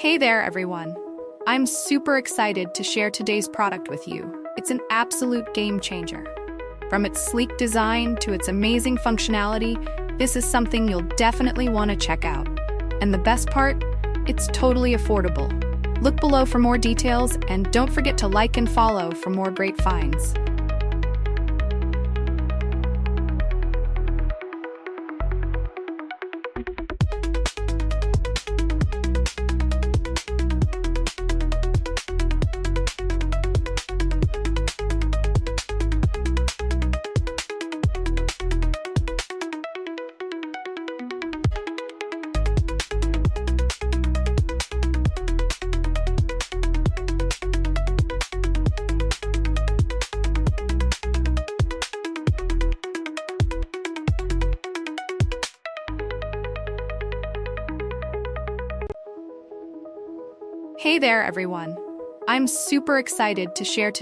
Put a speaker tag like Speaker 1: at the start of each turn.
Speaker 1: Hey there, everyone. I'm super excited to share today's product with you. It's an absolute game changer. From its sleek design to its amazing functionality, this is something you'll definitely want to check out. And the best part? It's totally affordable. Look below for more details and don't forget to like and follow for more great finds. Hey there, everyone. I'm super excited to share today's